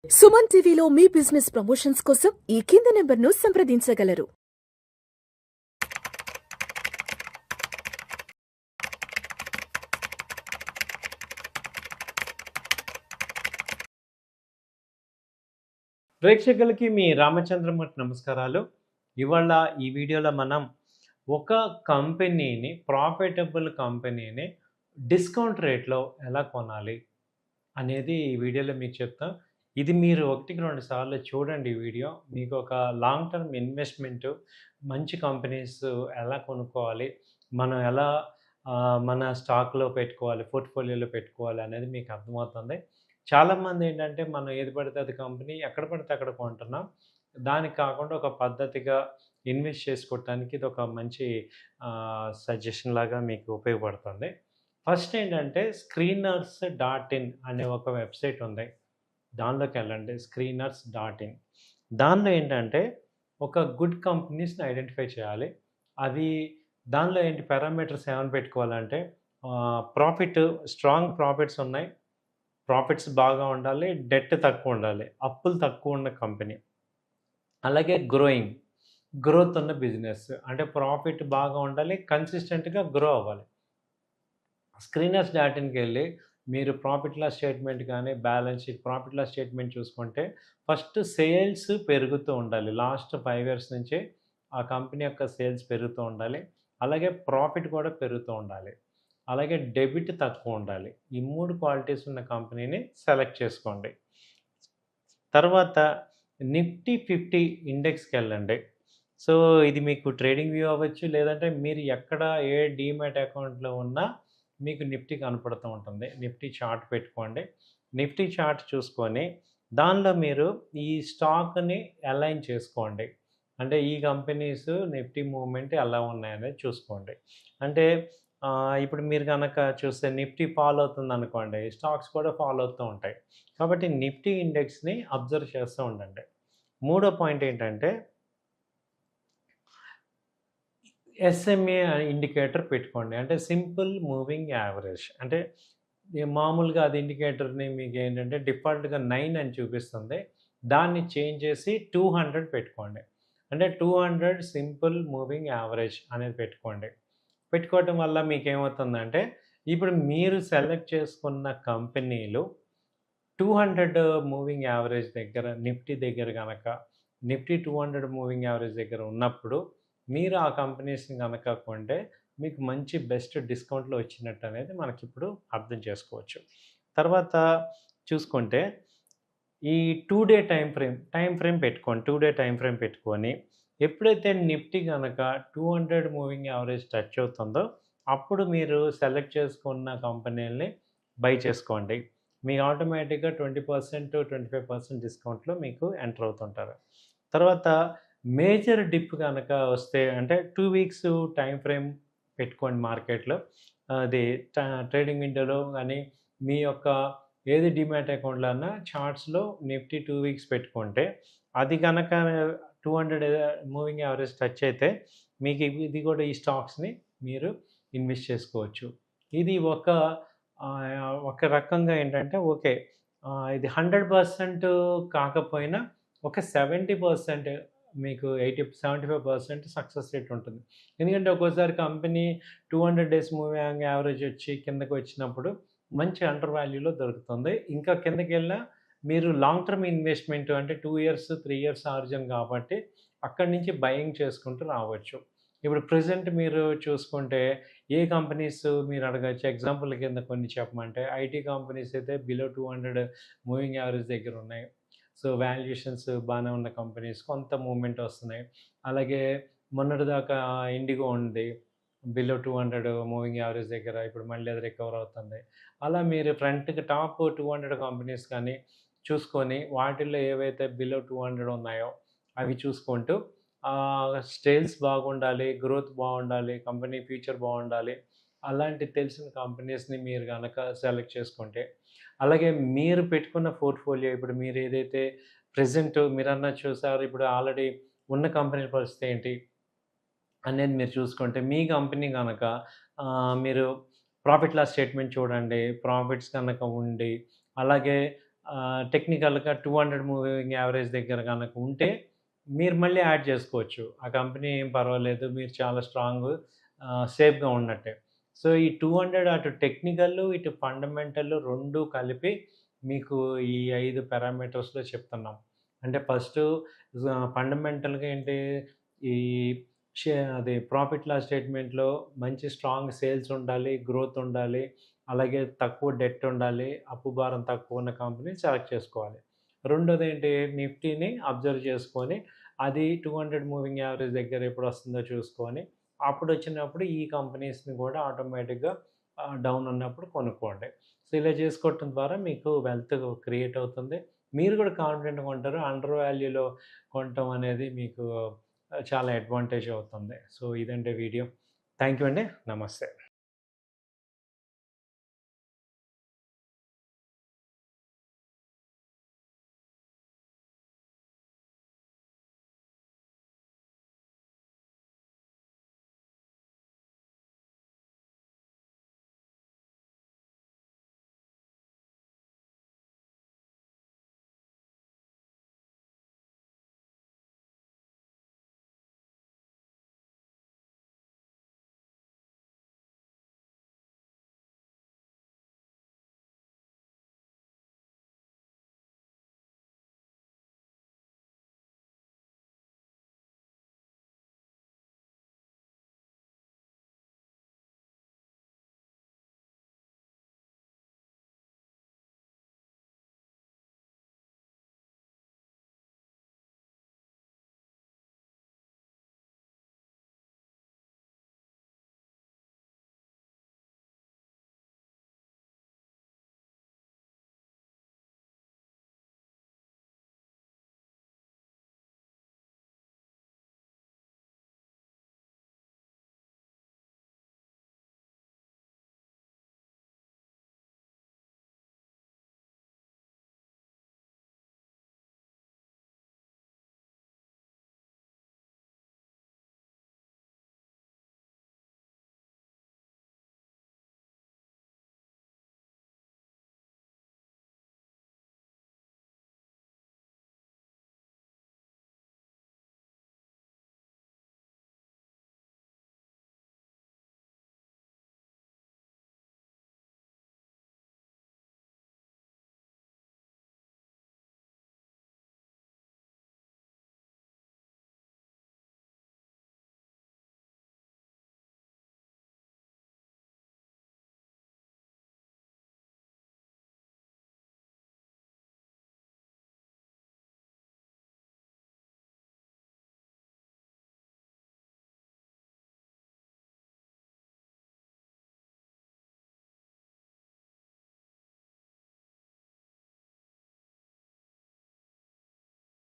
సుమన్ టీవీలో మీ business promotions కోసం ఈ కింది నెంబర్ను సంప్రదించగలరు. ప్రేక్షకులకి మీ రామచంద్రమూర్తి నమస్కారాలు. ఇవాళ ఈ వీడియోలో మనం ఒక కంపెనీని ప్రాఫిటబుల్ కంపెనీని డిస్కౌంట్ రేట్లో ఎలా కొనాలి అనేది ఈ వీడియోలో మీకు చెప్తాం. ఇది మీరు 1-2 సార్లు చూడండి ఈ వీడియో. మీకు ఒక లాంగ్ టర్మ్ ఇన్వెస్ట్మెంటు, మంచి కంపెనీస్ ఎలా కొనుక్కోవాలి, మనం ఎలా మన స్టాక్‌లో పెట్టుకోవాలి, పోర్ట్‌ఫోలియోలో పెట్టుకోవాలి అనేది మీకు అర్థమవుతుంది. చాలామంది ఏంటంటే మనం ఏది పడితే అది కంపెనీ ఎక్కడ పడితే అక్కడ కొంటున్నాం. దానికి కాకుండా ఒక పద్ధతిగా ఇన్వెస్ట్ చేసుకోవటానికి ఇది ఒక మంచి సజెషన్ లాగా మీకు ఉపయోగపడుతుంది. ఫస్ట్ ఏంటంటే స్క్రీనర్స్.ఇన్ అనే ఒక వెబ్సైట్ ఉంది. దానిలోకి వెళ్ళండి, స్క్రీనర్స్.ఇన్. దానిలో ఏంటంటే ఒక గుడ్ కంపెనీస్ని ఐడెంటిఫై చేయాలి. అవి దానిలో ఏంటి పారామీటర్స్ ఏమైనా పెట్టుకోవాలంటే ప్రాఫిట్, స్ట్రాంగ్ ప్రాఫిట్స్ ఉన్నాయి, ప్రాఫిట్స్ బాగా ఉండాలి, డెట్ తక్కువ ఉండాలి, అప్పులు తక్కువ ఉన్న కంపెనీ. అలాగే గ్రోత్ ఉన్న బిజినెస్, అంటే ప్రాఫిట్ బాగా ఉండాలి, కన్సిస్టెంట్గా గ్రో అవ్వాలి. స్క్రీనర్స్.ఇన్కి వెళ్ళి మీరు ప్రాఫిట్ లాస్ స్టేట్మెంట్ కానీ, balance sheet, profit loss statement చూసుకుంటే ఫస్ట్ సేల్స్ పెరుగుతూ ఉండాలి. లాస్ట్ 5 ఇయర్స్ నుంచి ఆ కంపెనీ యొక్క సేల్స్ పెరుగుతూ ఉండాలి. అలాగే ప్రాఫిట్ కూడా పెరుగుతూ ఉండాలి. అలాగే డెబిట్ తక్కువ ఉండాలి. ఈ 3 క్వాలిటీస్ ఉన్న కంపెనీని సెలెక్ట్ చేసుకోండి. తర్వాత నిఫ్టీ 50 ఇండెక్స్కి వెళ్ళండి. సో ఇది మీకు ట్రేడింగ్ వ్యూ అవ్వచ్చు, లేదంటే మీరు ఎక్కడ ఏ డీమ్యాట్ అకౌంట్లో ఉన్నా మీకు నిఫ్టీ కనపడుతూ ఉంటుంది. నిఫ్టీ చార్ట్ పెట్టుకోండి. నిఫ్టీ చార్ట్ చూసుకొని దానిలో మీరు ఈ స్టాక్ని అలైన్ చేసుకోండి. అంటే ఈ కంపెనీస్ నిఫ్టీ మూవ్మెంట్ ఎలా ఉన్నాయనేది చూసుకోండి. అంటే ఇప్పుడు మీరు కనుక చూస్తే నిఫ్టీ ఫాలో అవుతుంది అనుకోండి, స్టాక్స్ కూడా ఫాలో అవుతూ ఉంటాయి. కాబట్టి నిఫ్టీ ఇండెక్స్ని అబ్జర్వ్ చేస్తూ ఉండండి. మూడో పాయింట్ ఏంటంటే ఎస్ఎంఏ ఇండికేటర్ పెట్టుకోండి. అంటే సింపుల్ మూవింగ్ యావరేజ్. అంటే మామూలుగా అది ఇండికేటర్ని మీకు ఏంటంటే డిఫాల్ట్గా 9 అని చూపిస్తుంది. దాన్ని చేంజ్ చేసి 200 పెట్టుకోండి. అంటే 200 సింపుల్ మూవింగ్ యావరేజ్ అనేది పెట్టుకోండి. పెట్టుకోవటం వల్ల మీకేమవుతుందంటే ఇప్పుడు మీరు సెలెక్ట్ చేసుకున్న కంపెనీలు 200 మూవింగ్ యావరేజ్ దగ్గర, నిఫ్టీ దగ్గర కనుక నిఫ్టీ 200 మూవింగ్ యావరేజ్ దగ్గర ఉన్నప్పుడు మీరు ఆ కంపెనీస్ని కనుక కొంటే మీకు మంచి బెస్ట్ డిస్కౌంట్లో వచ్చినట్టు అనేది మనకిప్పుడు అర్థం చేసుకోవచ్చు. తర్వాత చూసుకుంటే ఈ 2 డే టైం ఫ్రేమ్ పెట్టుకోండి. 2 డే టైం ఫ్రేమ్ పెట్టుకొని ఎప్పుడైతే నిఫ్టీ కనుక 200 మూవింగ్ యావరేజ్ టచ్ అవుతుందో అప్పుడు మీరు సెలెక్ట్ చేసుకున్న కంపెనీలని బై చేసుకోండి. మీకు ఆటోమేటిక్గా 20%, 25% డిస్కౌంట్లో మీకు ఎంటర్ అవుతుంటారు. తర్వాత మేజర్ డిప్ కనుక వస్తే అంటే 2 వీక్స్ టైం ఫ్రేమ్ పెట్టుకోండి మార్కెట్లో. అది ట్రేడింగ్ విండోలో కానీ మీ యొక్క ఏది డీమ్యాట్ అకౌంట్లో అన్నా చార్ట్స్లో నిఫ్టీ 2 వీక్స్ పెట్టుకుంటే అది కనుక 200 మూవింగ్ యావరేజ్ టచ్ అయితే మీకు ఇది కూడా ఈ స్టాక్స్ని మీరు ఇన్వెస్ట్ చేసుకోవచ్చు. ఇది ఒక రకంగా ఏంటంటే ఓకే, ఇది 100% కాకపోయినా ఒక 70% మీకు 75% సక్సెస్ రేట్ ఉంటుంది. ఎందుకంటే ఒక్కోసారి కంపెనీ 200 డేస్ మూవింగ్ యావరేజ్ వచ్చి కిందకి వచ్చినప్పుడు మంచి అండర్ వాల్యూలో దొరుకుతుంది. ఇంకా కిందకెళ్ళినా మీరు లాంగ్ టర్మ్ ఇన్వెస్ట్మెంట్ అంటే 2 ఇయర్స్, 3 ఇయర్స్ ఆర్జన్ కాబట్టి అక్కడి నుంచి బయింగ్ చేసుకుంటూ రావచ్చు. ఇప్పుడు ప్రెజెంట్ మీరు చూసుకుంటే ఏ కంపెనీస్ మీరు అడగచ్చు. ఎగ్జాంపుల్ కింద కొన్ని చెప్పమంటే ఐటీ కంపెనీస్ అయితే బిలో 200 మూవింగ్ యావరేజ్ దగ్గర ఉన్నాయి. సో వాల్యుయేషన్స్ బాగానే ఉన్న కంపెనీస్ కొంత మూవ్మెంట్ వస్తున్నాయి. అలాగే మొన్నటిదాకా ఇండిగో ఉంది బిలో 200 మూవింగ్ యావరేజ్ దగ్గర, ఇప్పుడు మళ్ళీ అది రికవర్ అవుతుంది. అలా మీరు ఫ్రంట్‌కి టాప్ 200 కంపెనీస్ కానీ చూసుకొని వాటిల్లో ఏవైతే బిలో 200 ఉన్నాయో అవి చూసుకుంటూ సేల్స్ బాగుండాలి, గ్రోత్ బాగుండాలి, కంపెనీ ఫ్యూచర్ బాగుండాలి, అలాంటి తెలిసిన కంపెనీస్ని మీరు కనుక సెలెక్ట్ చేసుకుంటే, అలాగే మీరు పెట్టుకున్న పోర్ట్ఫోలియో ఇప్పుడు మీరు ఏదైతే ప్రెజెంట్ మీరన్నా చూసారు, ఇప్పుడు ఆల్రెడీ ఉన్న కంపెనీ పరిస్థితి ఏంటి అనేది మీరు చూసుకుంటే మీ కంపెనీ కనుక మీరు ప్రాఫిట్ లాస్ స్టేట్మెంట్ చూడండి. ప్రాఫిట్స్ కనుక ఉండి అలాగే టెక్నికల్‌గా 200 మూవింగ్ యావరేజ్ దగ్గర గనక ఉంటే, మీరు మళ్ళీ యాడ్ చేసుకోవచ్చు. ఆ కంపెనీ ఏం పర్వాలేదు. మీరు చాలా సేఫ్‌గా ఉన్నట్టే. సో, ఈ 200 అటు టెక్నికల్లు, ఇటు ఫండమెంటల్ 2 కలిపి మీకు ఈ 5 పారామీటర్స్‌లో చెప్తున్నాం. అంటే ఫస్టు ఫండమెంటల్‌గా ఏంటి, ఈ అది ప్రాఫిట్ లాస్ స్టేట్మెంట్‌లో మంచి స్ట్రాంగ్ సేల్స్ ఉండాలి, గ్రోత్ ఉండాలి, అలాగే తక్కువ డెట్ ఉండాలి, అప్పు భారం తక్కువ ఉన్న కంపెనీ సెలెక్ట్ చేసుకోవాలి. రెండోదేంటి, నిఫ్టీని అబ్జర్వ్ చేసుకొని, అది 200 మూవింగ్ యావరేజ్ దగ్గర ఎప్పుడొస్తుందో చూసుకొని, అప్పుడొచ్చినప్పుడు ఈ కంపెనీస్‌ని కూడా ఆటోమేటిక్‌గా డౌన్ ఉన్నప్పుడు కొనుక్కోండి. సో, ఇలా చేసుకోవటం ద్వారా మీకు వెల్త్ క్రియేట్ అవుతుంది. మీరు కూడా కాన్ఫిడెంట్‌గా ఉంటారు. అండర్ వాల్యూలో కొనటం అనేది మీకు చాలా అడ్వాంటేజ్ అవుతుంది. సో, ఇదండి వీడియో. థాంక్ యూ అండి. నమస్తే.